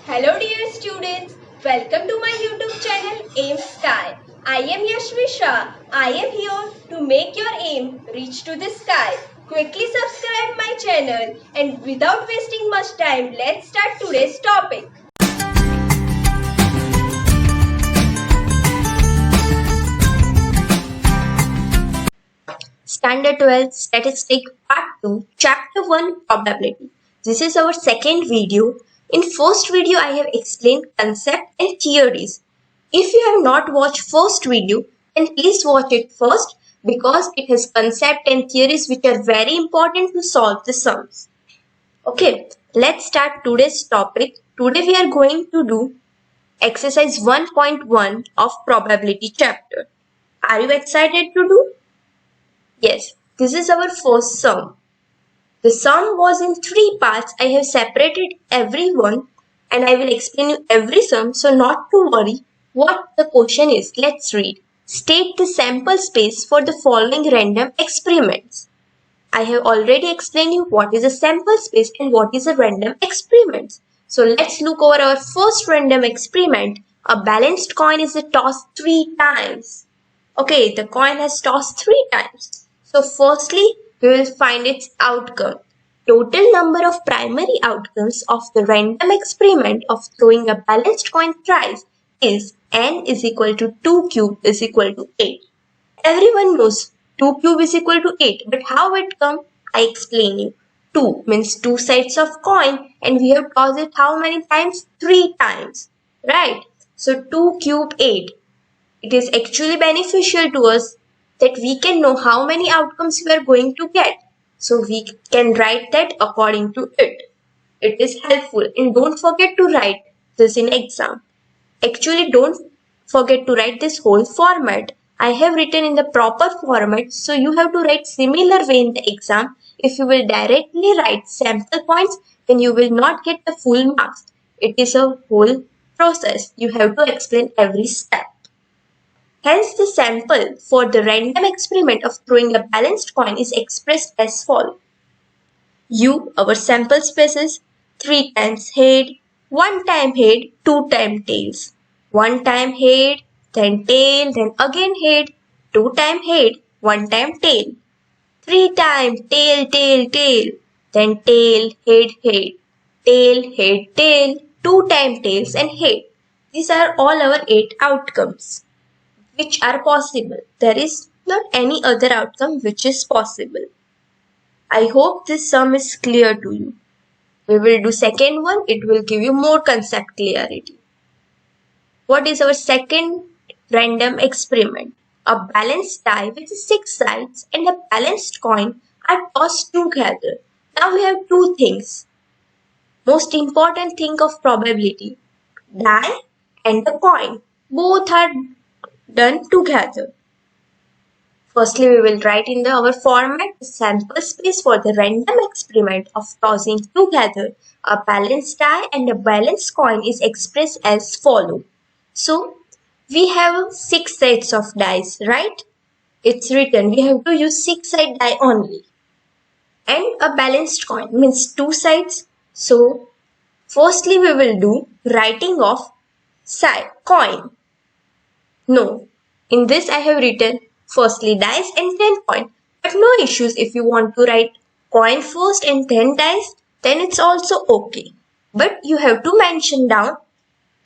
Hello dear students, welcome to my YouTube channel Aim Sky. I am Yashvisha. I am here to make your aim reach to the sky. Quickly subscribe my channel and without wasting much time, let's start today's topic. Standard 12 Statistic Part-2 Chapter-1 Probability. This is our second video. In first video I have explained concept and theories. If you have not watched first video, then please watch it first because it has concept and theories which are very important to solve the sums. Okay, let's start today's topic. Today we are going to do exercise 1.1 of probability chapter. Are you excited to do? Yes, this is our first sum. The sum was in 3 parts. I have separated every one and I will explain you every sum, so not to worry what the question is. Let's read. State the sample space for the following random experiments. I have already explained you what is a sample space and what is a random experiment. So let's look over our first random experiment. A balanced coin is tossed 3 times. Okay, the coin has tossed 3 times. So firstly, we will find its outcome. Total number of primary outcomes of the random experiment of throwing a balanced coin thrice is n is equal to 2 cube is equal to 8. Everyone knows 2 cube is equal to 8, but how it come? I explain you. 2 means 2 sides of coin and we have tossed it how many times? 3 times. Right? So 2 cube 8. It is actually beneficial to us that we can know how many outcomes we are going to get. So we can write that according to it. It is helpful and don't forget to write this in exam. Actually don't forget to write this whole format. I have written in the proper format, so you have to write similar way in the exam. If you will directly write sample points, then you will not get the full marks. It is a whole process. You have to explain every step. Hence, the sample for the random experiment of throwing a balanced coin is expressed as follows. U, our sample space is 3 times head, 1 time head, 2 time tails. 1 time head, then tail, then again head, 2 time head, 1 time tail. 3 times tail, tail, tail, then tail, head, tail, 2 time tails and head. These are all our 8 outcomes which are possible. There is not any other outcome which is possible. I hope this sum is clear to you. We will do second one. It will give you more concept clarity. What is our second random experiment? A balanced die with 6 sides and a balanced coin are tossed together. Now we have 2 things. Most important thing of probability. Die and the coin. Both are done together. Firstly, we will write in our format the sample space for the random experiment of tossing together a balanced die and a balanced coin is expressed as follows. So, we have 6 sets of dice, right? It's written, we have to use 6-side die only. And a balanced coin means 2 sides. So, firstly we will do writing of side coin. No, in this I have written firstly dice and then coin. But no issues if you want to write coin first and then dice, then it's also okay. But you have to mention down,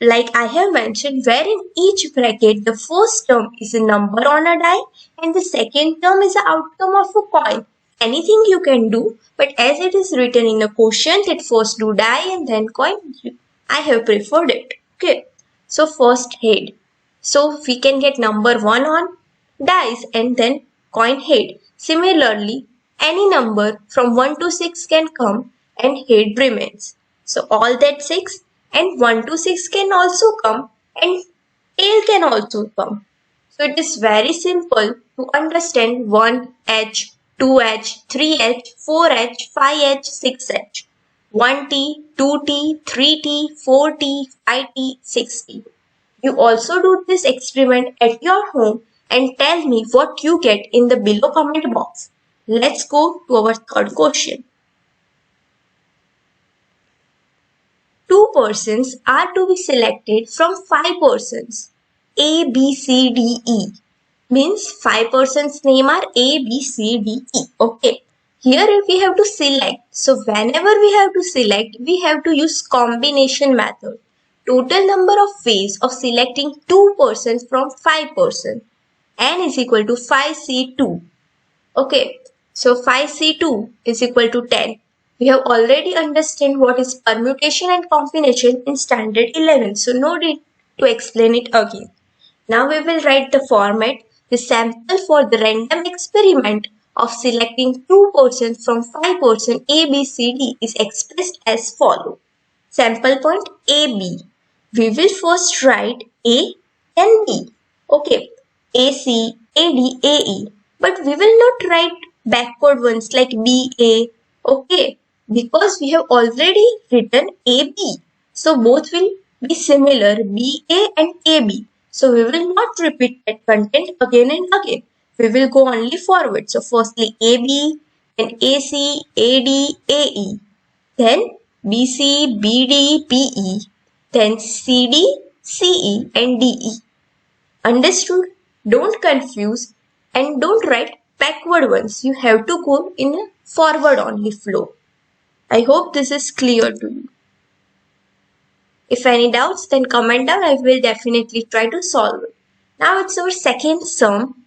like I have mentioned, where in each bracket the first term is a number on a die and the second term is the outcome of a coin. Anything you can do, but as it is written in the question that first do die and then coin, I have preferred it. Okay, so first head. So we can get number 1 on dice and then coin head. Similarly, any number from 1 to 6 can come and head remains. So all that 6 and 1 to 6 can also come and tail can also come. So it is very simple to understand 1H, 2H, 3H, 4H, 5H, 6H. 1T, 2T, 3T, 4T, 5T, 6T. You also do this experiment at your home and tell me what you get in the below comment box. Let's go to our third question. 2 persons are to be selected from 5 persons. A, B, C, D, E. Means 5 persons name are A, B, C, D, E. Okay. Here we have to select. So whenever we have to select, we have to use combination method. Total number of ways of selecting 2 persons from 5 persons. N is equal to 5C2. Okay. So 5C2 is equal to 10. We have already understood what is permutation and combination in standard 11. So no need to explain it again. Now we will write the format. The sample for the random experiment of selecting 2 persons from 5 persons A, B, C, D is expressed as follows. Sample point AB. We will first write A and B. Okay. AC, AD, AE. But we will not write backward ones like BA. Okay. Because we have already written AB. So both will be similar, BA and AB. So we will not repeat that content again and again. We will go only forward. So firstly AB, then AC, AD, AE, then BC, BD, BE, then CD, CE and DE. Understood? Don't confuse and don't write backward ones. You have to go in a forward only flow. I hope this is clear to you. If any doubts, then comment down. I will definitely try to solve it. Now it's our second sum.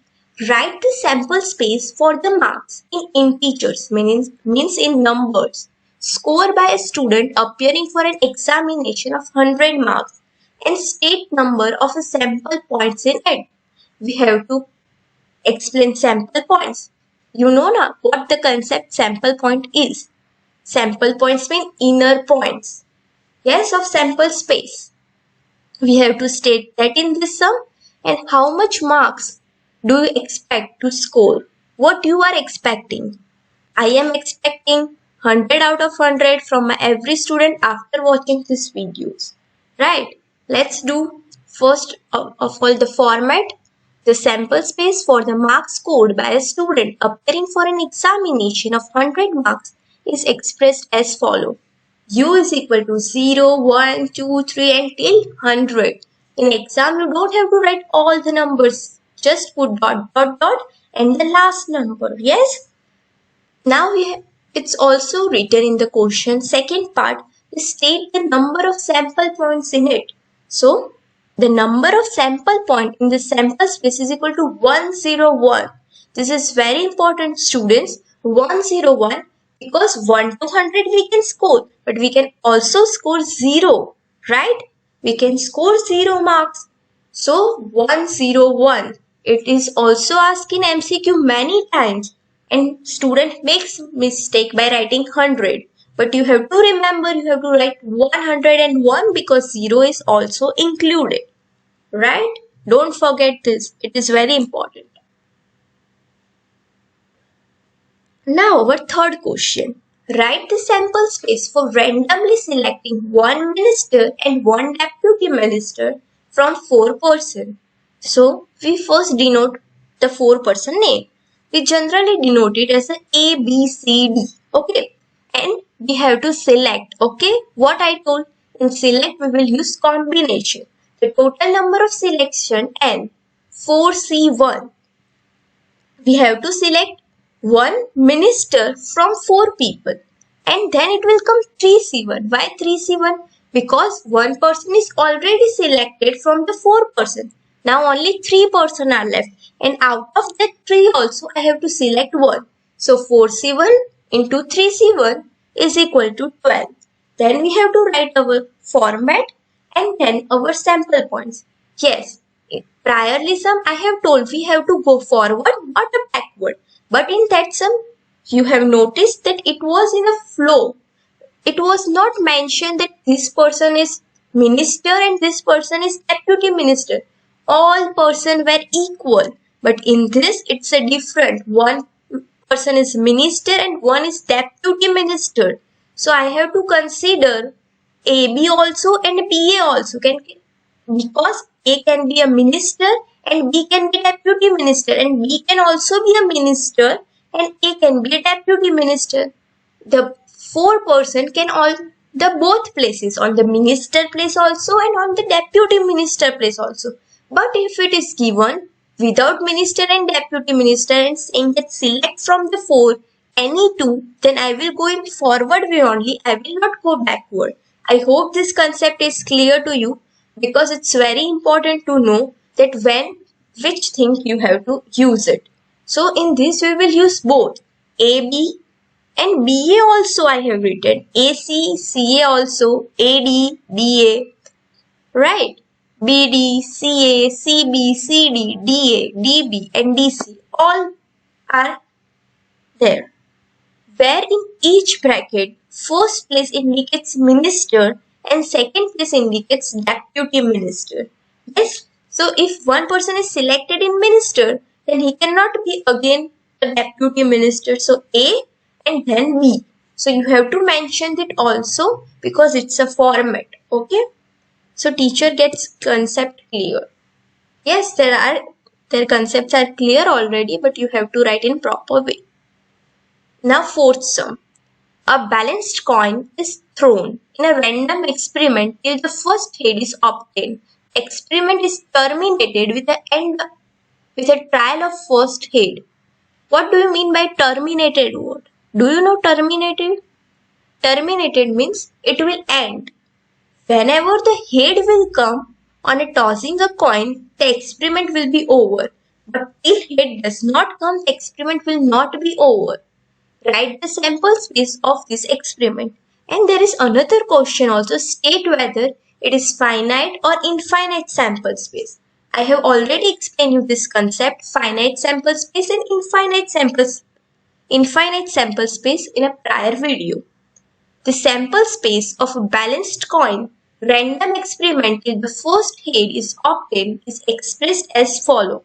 Write the sample space for the marks in integers, means in numbers. Score by a student appearing for an examination of 100 marks and state number of the sample points in it. We have to explain sample points. You know now what the concept sample point is. Sample points mean inner points. Yes, of sample space. We have to state that in this sum and how much marks do you expect to score? What you are expecting? I am expecting 100 out of 100 from my every student after watching these videos. Right? Let's do first of all the format. The sample space for the marks scored by a student appearing for an examination of 100 marks is expressed as follows. U is equal to 0, 1, 2, 3 until 100. In exam, you don't have to write all the numbers. Just put dot, dot, dot and the last number. Yes? Now it's also written in the question. Second part, state the number of sample points in it. So, the number of sample point in the sample space is equal to 101. This is very important, students. 101. Because 1 to 100 we can score, but we can also score 0, right? We can score 0 marks. So 101. It is also asked in MCQ many times and student makes mistake by writing 100. But you have to remember you have to write 101 because 0 is also included, right? Don't forget this. It is very important. Now our third question. Write the sample space for randomly selecting one minister and one deputy minister from 4 persons. So we first denote the 4 person name. We generally denote it as A, B, C, D. Okay. And we have to select. Okay. What I told. In select we will use combination. The total number of selection N. 4C1. We have to select one minister from 4 people and then it will come 3C1. Why 3C1? Because one person is already selected from the 4 person. Now only 3 person are left and out of that 3 also I have to select 1. So 4C1 into 3C1 is equal to 12. Then we have to write our format and then our sample points. Yes, priorly sum I have told we have to go forward not backward. But in that sum, you have noticed that it was in a flow. It was not mentioned that this person is minister and this person is deputy minister. All persons were equal. But in this, it's a different. One person is minister and one is deputy minister. So I have to consider AB also and BA also. Because A can be a minister and B can be deputy minister and B can also be a minister and A can be a deputy minister. The 4 person can all the both places, on the minister place also and on the deputy minister place also. But if it is given without minister and deputy minister and saying that select from the four any two, then I will go in forward way only. I will not go backward. I hope this concept is clear to you, because it's very important to know that when which thing you have to use it. So in this we will use both AB and BA also. I have written AC, CA also, AD, DA, right? BD, CA, CB, CD, DA, DB and DC all are there, where in each bracket first place indicates minister and second place indicates deputy minister. Yes, so if one person is selected in minister, then he cannot be again a deputy minister. So A and then B. So you have to mention it also, because it's a format. Okay. So teacher gets concept clear. Yes, their concepts are clear already, but you have to write in proper way. Now fourth sum. A balanced coin is thrown in a random experiment till the first head is obtained. Experiment is terminated with a trial of first head. What do you mean by terminated word? Do you know terminated? Terminated means it will end. Whenever the head will come on a tossing a coin, the experiment will be over. But if head does not come, the experiment will not be over. Write the sample space of this experiment. And there is another question also. State whether it is finite or infinite sample space. I have already explained you this concept, finite sample space and infinite sample space in a prior video. The sample space of a balanced coin random experiment till the first head is obtained is expressed as follows.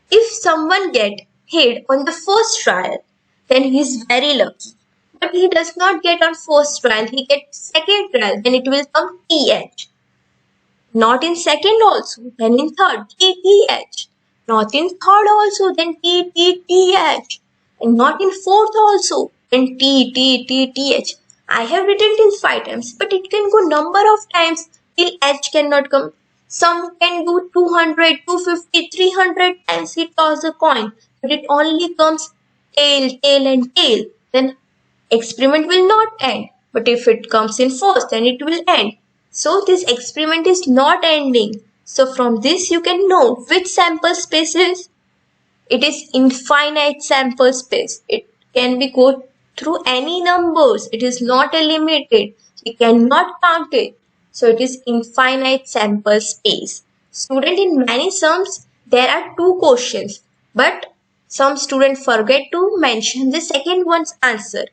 If someone get head on the first trial, then he is very lucky. But he does not get on first trial, he gets second trial, then it will come TH. Not in second also, then in third, TTH. Not in third also, then TTTH. And not in fourth also, then TTTTH. I have written till 5 times, but it can go number of times till H cannot come. Some can do 200, 250, 300 times he toss a coin, but it only comes tail, tail and tail. Then experiment will not end. But if it comes in first, then it will end. So this experiment is not ending. So from this you can know which sample space is. It is infinite sample space. It can be go through any numbers. It is not a limited. We cannot count it. So it is infinite sample space. Student, in many sums there are 2 questions, but some students forget to mention the second one's answer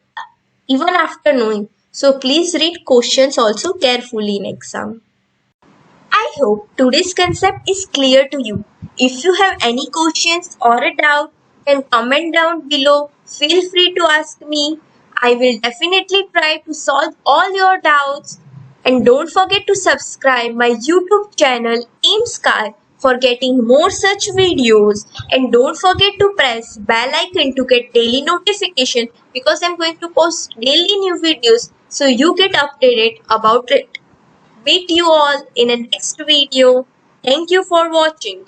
even after knowing. So please read questions also carefully in exam. I hope today's concept is clear to you. If you have any questions or a doubt, then comment down below. Feel free to ask me. I will definitely try to solve all your doubts. And don't forget to subscribe my YouTube channel Skyy for getting more such videos. And don't forget to press bell icon to get daily notification, because I'm going to post daily new videos so you get updated about it. Meet you all in a next video. Thank you for watching.